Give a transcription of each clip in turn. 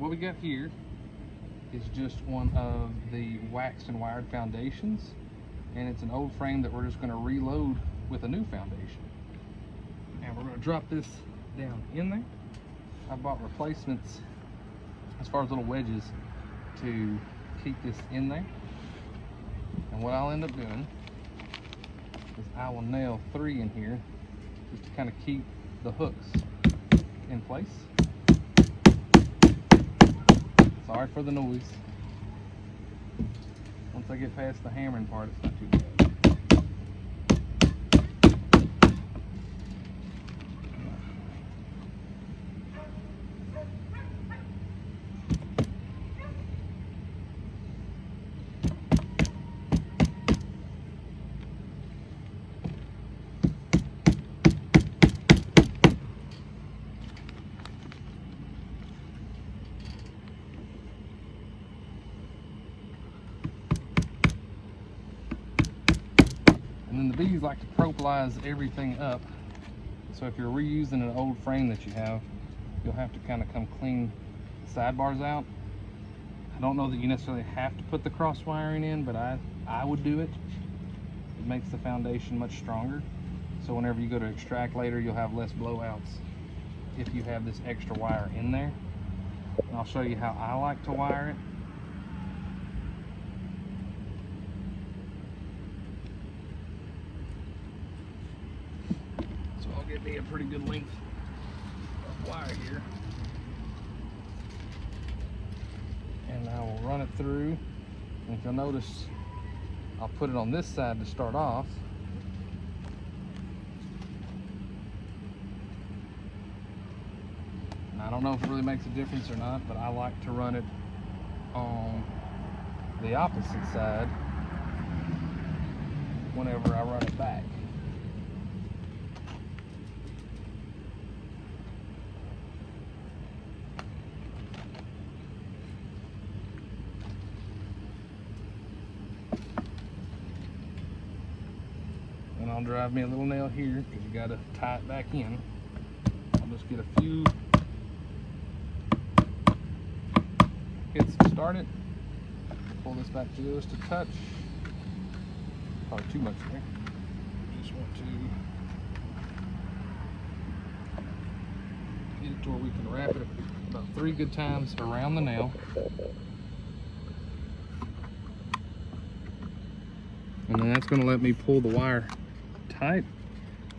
what we got here is just one of the waxed and wired foundations, and it's an old frame that we're just going to reload with a new foundation. And we're going to drop this down in there. I bought replacements as far as little wedges to keep this in there. And what I'll end up doing is I will nail 3 in here just to kind of keep the hooks in place. Sorry for the noise. Once I get past the hammering part, it's not too bad. And then the bees like to propolize everything up. So if you're reusing an old frame that you have, you'll have to kind of come clean the sidebars out. I don't know that you necessarily have to put the cross wiring in, but I would do it. It makes the foundation much stronger. So whenever you go to extract later, you'll have less blowouts if you have this extra wire in there. And I'll show you how I like to wire it. Get me a pretty good length of wire here, and I will run it through. And if you'll notice, I'll put it on this side to start off. And I don't know if it really makes a difference or not, but I like to run it on the opposite side whenever I run it back. And I'll drive me a little nail here because you got to tie it back in. I'll just get a few hits to start it. Pull this back just a touch. Probably too much there. Just want to get it to where we can wrap it about 3 good times around the nail. And then that's going to let me pull the wire tight.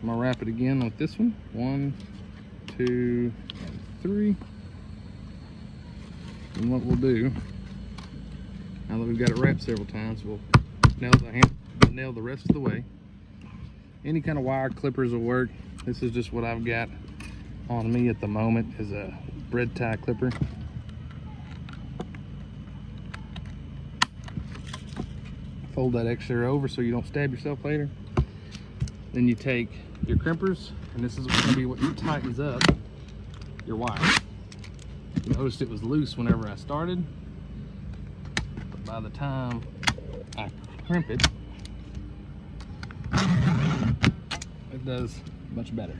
I'm going to wrap it again with this one. 1, 2, and 3. And what we'll do, now that we've got it wrapped several times, we'll nail the rest of the way. Any kind of wire clippers will work. This is just what I've got on me at the moment, is a bread tie clipper. Fold that extra over so you don't stab yourself later. Then you take your crimpers, and this is going to be what tightens up your wire. You noticed it was loose whenever I started, but by the time I crimp it, it does much better.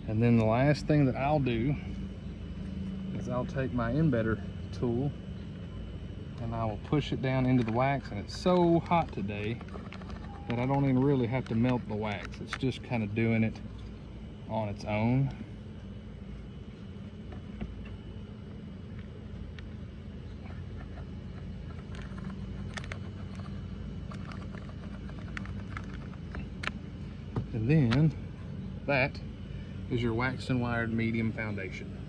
And then the last thing that I'll do is I'll take my embedder tool and I will push it down into the wax. And it's so hot today that I don't even really have to melt the wax. It's just kind of doing it on its own. And then that is your waxed and wired medium foundation.